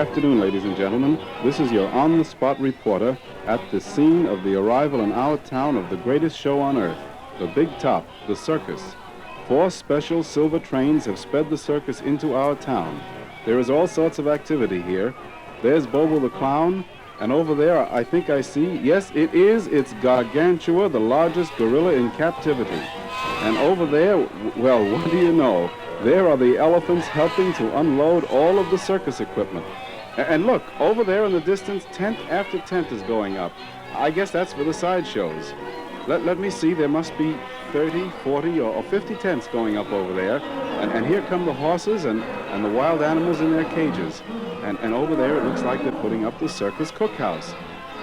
afternoon, ladies and gentlemen. This is your on-the-spot reporter at the scene of the arrival in our town of the greatest show on earth, the Big Top, the circus. 4 special silver trains have sped the circus into our town. There is all sorts of activity here. There's Bobo the Clown, and over there I think I see, yes, it's Gargantua, the largest gorilla in captivity. And over there, well, what do you know? There are the elephants helping to unload all of the circus equipment. And look, over there in the distance, tent after tent is going up. I guess that's for the sideshows. Let me see, there must be 30, 40, or 50 tents going up over there. And here come the horses and the wild animals in their cages. And over there, it looks like they're putting up the circus cookhouse.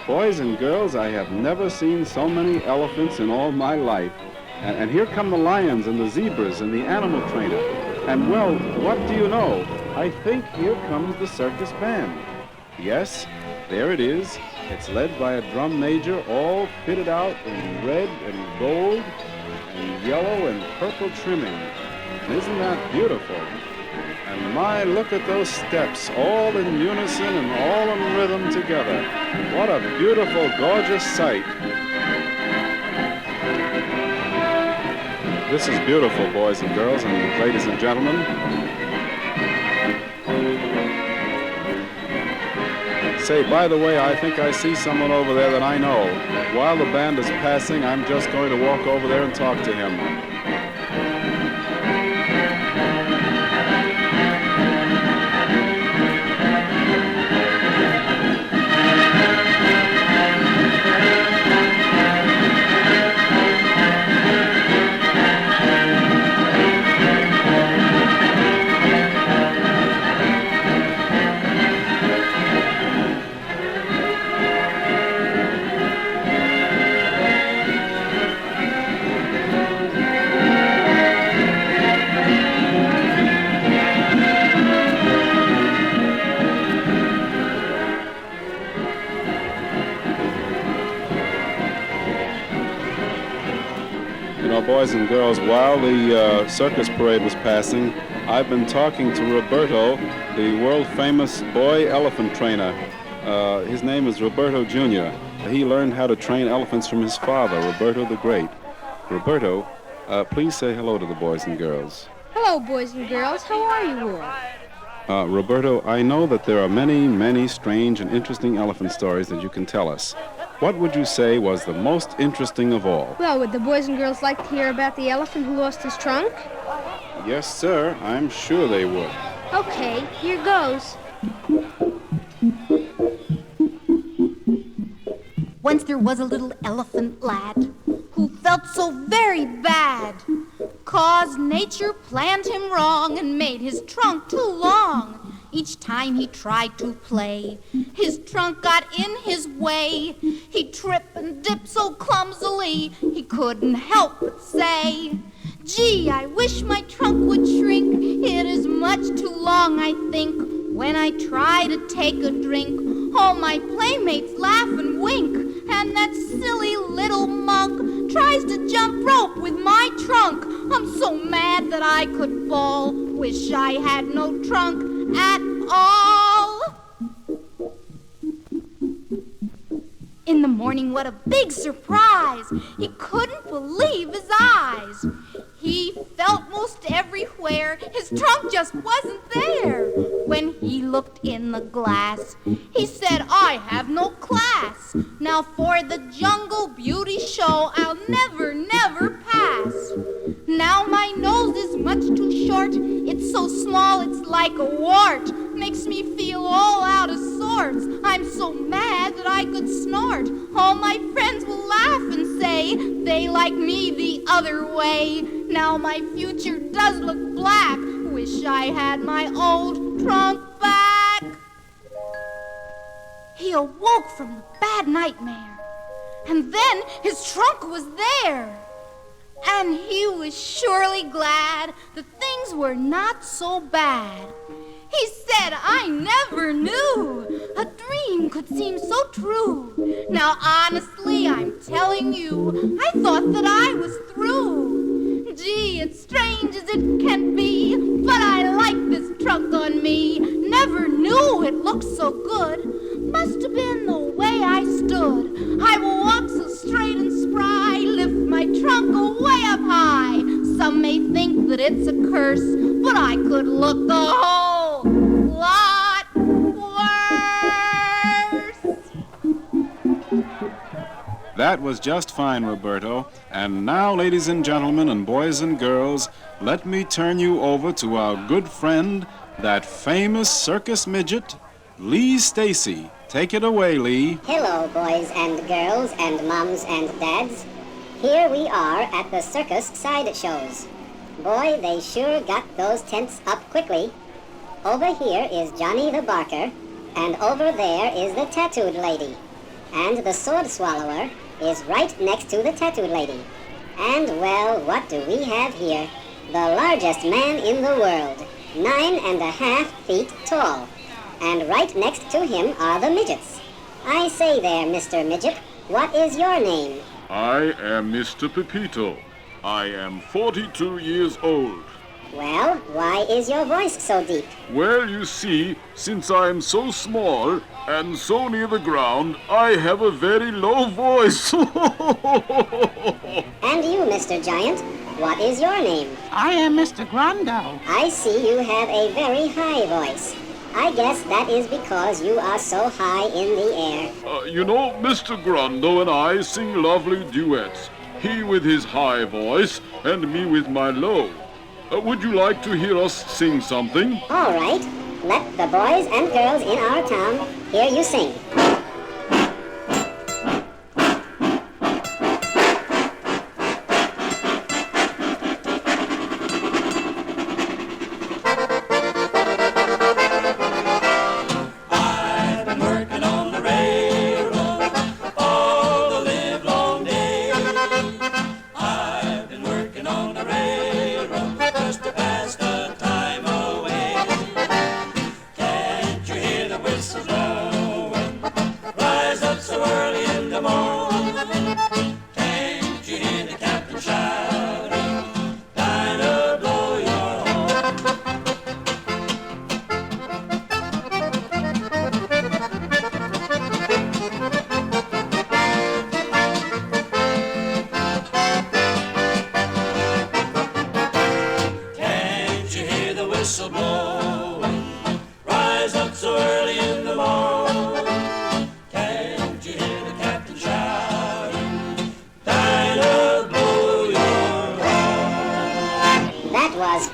Boys and girls, I have never seen so many elephants in all my life. And here come the lions and the zebras and the animal trainer. And, well, what do you know? I think here comes the circus band. Yes, there it is. It's led by a drum major, all fitted out in red and gold and yellow and purple trimming. And isn't that beautiful? And my, look at those steps, all in unison and all in rhythm together. What a beautiful, gorgeous sight. This is beautiful, boys and girls and ladies and gentlemen. Say, by the way, I think I see someone over there that I know. While the band is passing, I'm just going to walk over there and talk to him. Boys and girls, while the circus parade was passing, I've been talking to Roberto, the world-famous boy elephant trainer. His name is Roberto Jr. He learned how to train elephants from his father, Roberto the Great. Roberto, please say hello to the boys and girls. Hello, boys and girls. How are you all? Roberto, I know that there are many, many strange and interesting elephant stories that you can tell us. What would you say was the most interesting of all? Well, would the boys and girls like to hear about the elephant who lost his trunk? Yes, sir. I'm sure they would. Okay, here goes. Once there was a little elephant lad who felt so very bad, 'cause nature planned him wrong and made his trunk too long. Each time he tried to play, his trunk got in his way. He'd trip and dip so clumsily, he couldn't help but say, "Gee, I wish my trunk would shrink. It is much too long, I think. When I try to take a drink, all my playmates laugh and wink. And that silly little monk tries to jump rope with my trunk. I'm so mad that I could fall. Wish I had no trunk at all." In the morning, what a big surprise! He couldn't believe his eyes. He felt most everywhere his trunk just wasn't there. When he looked in the glass, he said, "I have no class. Now for the Jungle Beauty show, I'll never, never pass. Now my nose is much too short. It's so small, it's like a wart. Makes me feel all out of sorts. I'm so mad that I could snort. All my friends will laugh and say they like me the other way. Now my future does look black. Wish I had my old trunk back." He awoke from the bad nightmare, and then his trunk was there. And he was surely glad that things were not so bad. He said, "I never knew a dream could seem so true. Now honestly, I'm telling you, I thought that I was through. Gee, it's strange as it can be, but I like this trunk on me. never knew it looked so good. Must have been the way I stood. I will walk so straight and spry, lift my trunk away up high. Some may think that it's a curse, but I could look a whole lot worse. That was just fine, Roberto. And now, ladies and gentlemen and boys and girls, let me turn you over to our good friend, that famous circus midget, Lee Stacy. Take it away, Lee. Hello, boys and girls and mums and dads. Here we are at the Circus Sideshows. Boy, they sure got those tents up quickly. Over here is Johnny the Barker, and over there is the tattooed lady. And the sword swallower is right next to the tattooed lady. And, well, what do we have here? The largest man in the world, 9.5 feet tall. And right next to him are the midgets. I say there, Mr. Midget, what is your name? I am Mr. Pepito. I am 42 years old. Well, why is your voice so deep? Well, you see, since I am so small and so near the ground, I have a very low voice. And you, Mr. Giant, what is your name? I am Mr. Grando. I see you have a very high voice. I guess that is because you are so high in the air. You know, Mr. Grando and I sing lovely duets. He with his high voice and me with my low. Would you like to hear us sing something? All right. Let the boys and girls in our town hear you sing.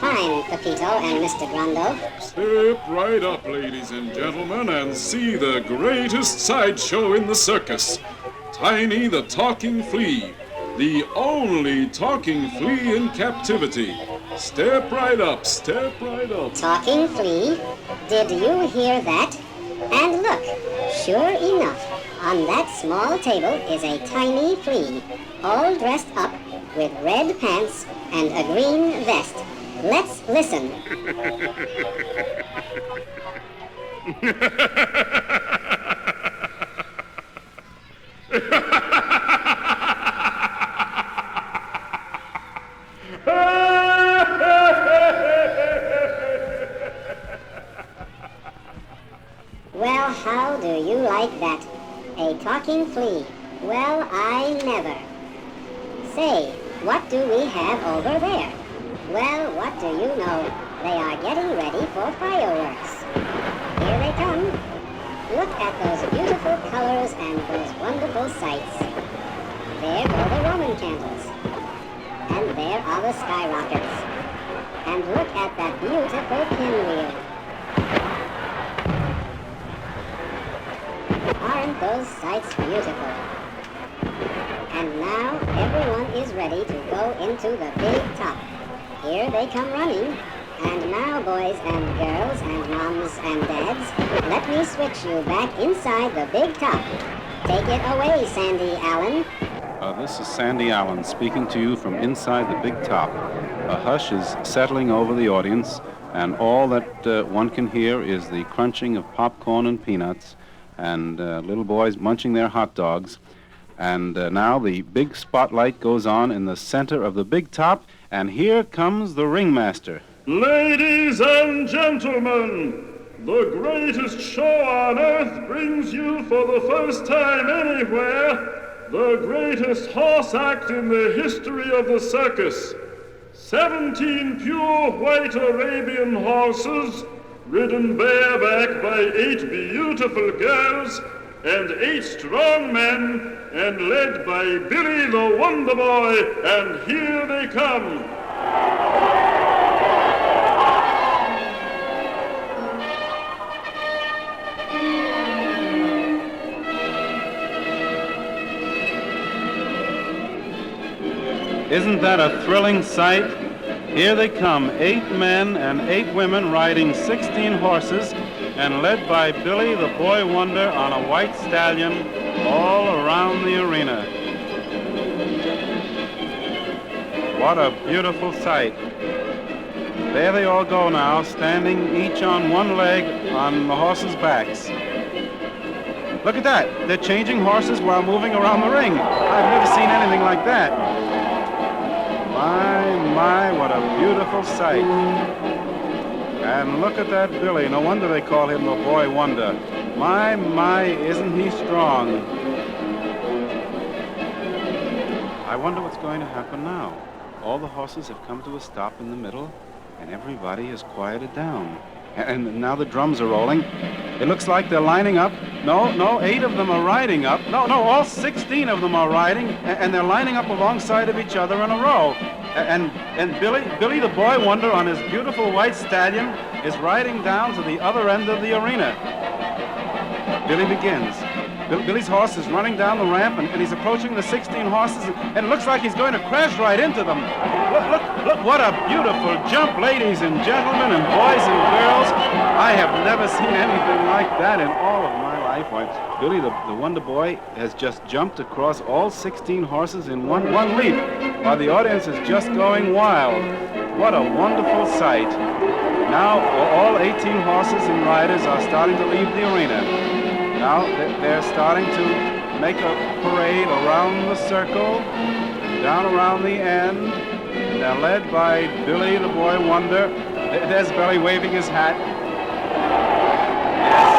Fine, Pepito and Mr. Grando. Step right up, ladies and gentlemen, and see the greatest sideshow in the circus. Tiny the talking flea, the only talking flea in captivity. Step right up, step right up. Talking flea? Did you hear that? And look, sure enough, on that small table is a tiny flea, all dressed up with red pants and a green vest. Let's listen. Well, how do you like that? A talking flea? Well, I never. Say, what do we have over there? Well, what do you know? They are getting ready for fireworks. Here they come. Look at those beautiful colors and those wonderful sights. There go the Roman candles. And there are the skyrockets. And look at that beautiful pinwheel. Aren't those sights beautiful? And now everyone is ready to go into the big top. Here they come running. And now, boys and girls and moms and dads, let me switch you back inside the big top. Take it away, Sandy Allen. This is Sandy Allen speaking to you from inside the big top. A hush is settling over the audience, and all that one can hear is the crunching of popcorn and peanuts, and little boys munching their hot dogs. And now the big spotlight goes on in the center of the big top, and here comes the ringmaster. Ladies and gentlemen, the greatest show on earth brings you for the first time anywhere the greatest horse act in the history of the circus. 17 pure white Arabian horses, ridden bareback by 8 beautiful girls and 8 strong men, and led by Billy the Wonder Boy, and here they come. Isn't that a thrilling sight? Here they come, 8 men and 8 women riding 16 horses and led by Billy the Boy Wonder on a white stallion all around the arena. What a beautiful sight. There they all go now, standing each on one leg on the horses' backs. Look at that. They're changing horses while moving around the ring. I've never seen anything like that. My, what a beautiful sight. And look at that Billy. No wonder they call him the Boy Wonder. My, isn't he strong? I wonder what's going to happen now. All the horses have come to a stop in the middle, and everybody has quieted down. And now the drums are rolling. It looks like they're lining up. No, 8 of them are riding up. No, all 16 of them are riding, and they're lining up alongside of each other in a row. And Billy the Boy Wonder on his beautiful white stallion is riding down to the other end of the arena. Billy begins. Billy's horse is running down the ramp, and he's approaching the 16 horses, and it looks like he's going to crash right into them. Look, what a beautiful jump, ladies and gentlemen, and boys and girls. I have never seen anything like that in all of my life. Why, Billy the Wonder Boy has just jumped across all 16 horses in one leap, while the audience is just going wild. What a wonderful sight. Now, all 18 horses and riders are starting to leave the arena. Now they're starting to make a parade around the circle, down around the end, and they're led by Billy the Boy Wonder. There's Billy waving his hat. Yes,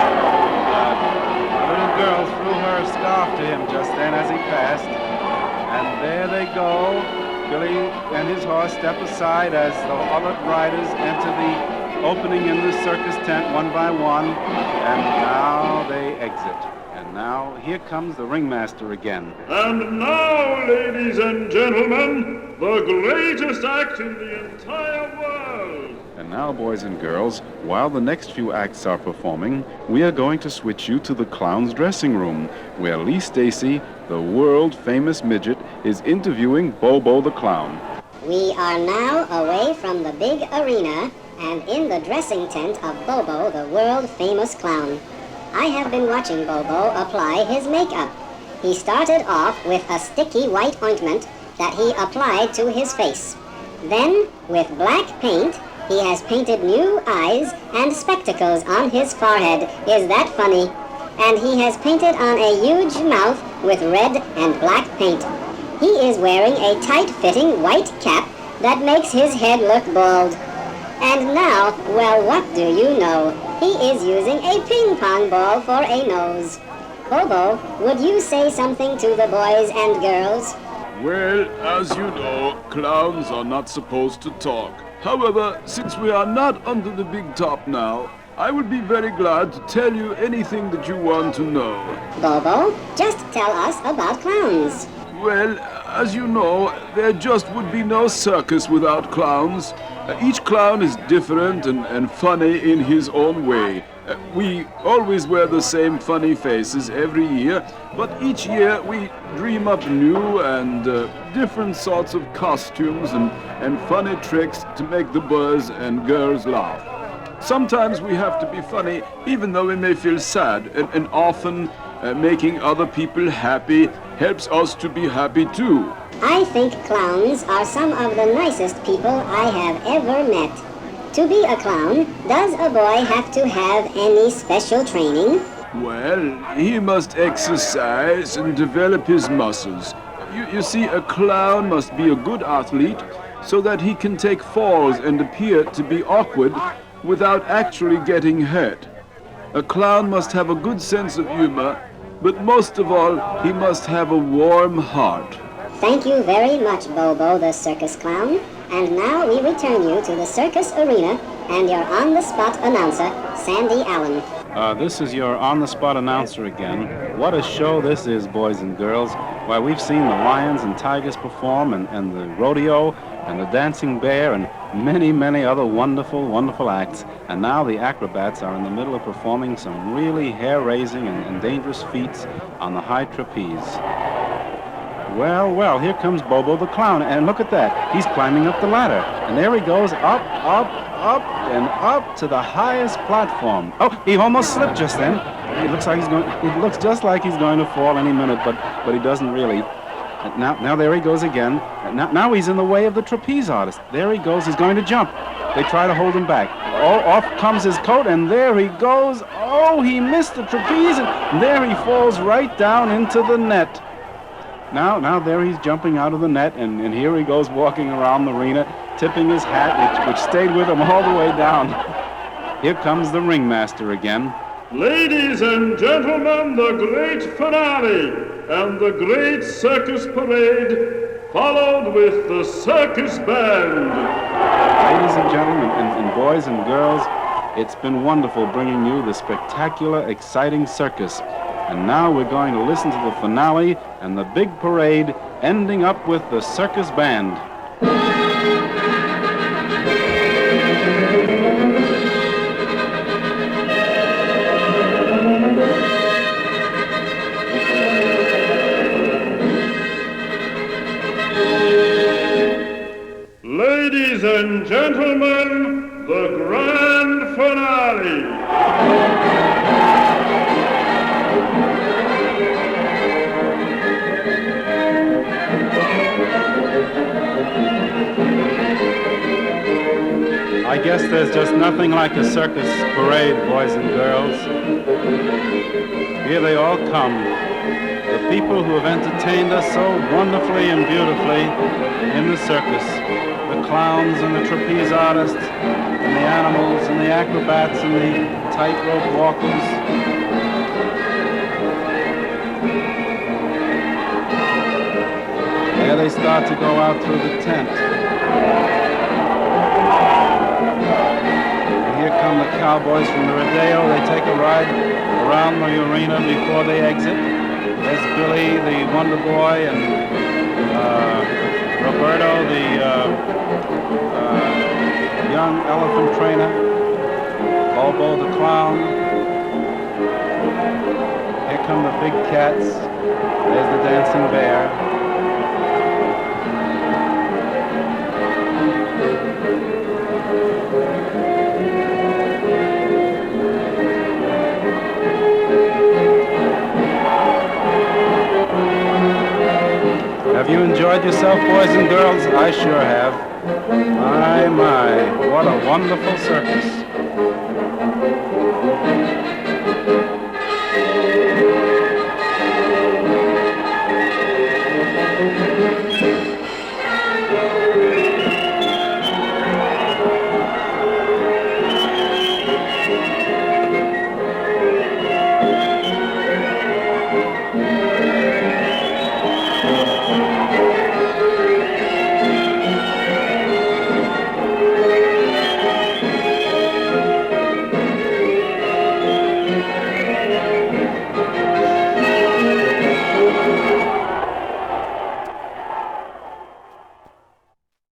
a little girl threw her scarf to him just then as he passed, and there they go. Billy and his horse step aside as the other riders enter the opening in the circus tent one by one, and now they exit. And now here comes the ringmaster again. And now, ladies and gentlemen, the greatest act in the entire world. And now, boys and girls, while the next few acts are performing, we are going to switch you to the clown's dressing room, where Lee Stacy, the world-famous midget, is interviewing Bobo the clown. We are now away from the big arena and in the dressing tent of Bobo, the world-famous clown. I have been watching Bobo apply his makeup. He started off with a sticky white ointment that he applied to his face. Then, with black paint, he has painted new eyes and spectacles on his forehead. Is that funny? And he has painted on a huge mouth with red and black paint. He is wearing a tight-fitting white cap that makes his head look bald. And now, well, what do you know? He is using a ping-pong ball for a nose. Bobo, would you say something to the boys and girls? Well, as you know, clowns are not supposed to talk. However, since we are not under the big top now, I would be very glad to tell you anything that you want to know. Bobo, just tell us about clowns. Well, as you know, there just would be no circus without clowns. Each clown is different and funny in his own way. We always wear the same funny faces every year, but each year we dream up new and different sorts of costumes and funny tricks to make the boys and girls laugh. Sometimes we have to be funny even though we may feel sad, and often making other people happy helps us to be happy too. I think clowns are some of the nicest people I have ever met. To be a clown, does a boy have to have any special training? Well, he must exercise and develop his muscles. You see, a clown must be a good athlete so that he can take falls and appear to be awkward without actually getting hurt. A clown must have a good sense of humor, but most of all, he must have a warm heart. Thank you very much, Bobo the circus clown. And now we return you to the circus arena and your on-the-spot announcer, Sandy Allen. This is your on-the-spot announcer again. What a show this is, boys and girls. Why, we've seen the lions and tigers perform, and the rodeo, and the dancing bear, and many, many other wonderful, wonderful acts. And now the acrobats are in the middle of performing some really hair-raising and dangerous feats on the high trapeze. Well, well, here comes Bobo the clown, and look at that. He's climbing up the ladder, and there he goes, up, and up to the highest platform. Oh, he almost slipped just then. It looks just like he's going to fall any minute, but he doesn't really. Now there he goes again. Now he's in the way of the trapeze artist. There he goes. He's going to jump. They try to hold him back. Oh, off comes his coat, and there he goes. Oh, he missed the trapeze, and there he falls right down into the net. Now there he's jumping out of the net, and here he goes walking around the arena, tipping his hat, which stayed with him all the way down. Here comes the ringmaster again. Ladies and gentlemen, the great finale and the great circus parade, followed with the circus band. Ladies and gentlemen, and boys and girls, it's been wonderful bringing you the spectacular, exciting circus. And now we're going to listen to the finale and the big parade, ending up with the circus band. Ladies and gentlemen, the grand finale. I guess there's just nothing like a circus parade, boys and girls. Here they all come. The people who have entertained us so wonderfully and beautifully in the circus. The clowns and the trapeze artists, and the animals and the acrobats and the tightrope walkers. There they start to go out through the tent. Here come the cowboys from the rodeo. They take a ride around the arena before they exit. There's Billy, the Wonder Boy, and Roberto, the young elephant trainer. Bobo the clown. Here come the big cats. There's the dancing bear. Have you enjoyed yourself, boys and girls? I sure have. My, what a wonderful circus.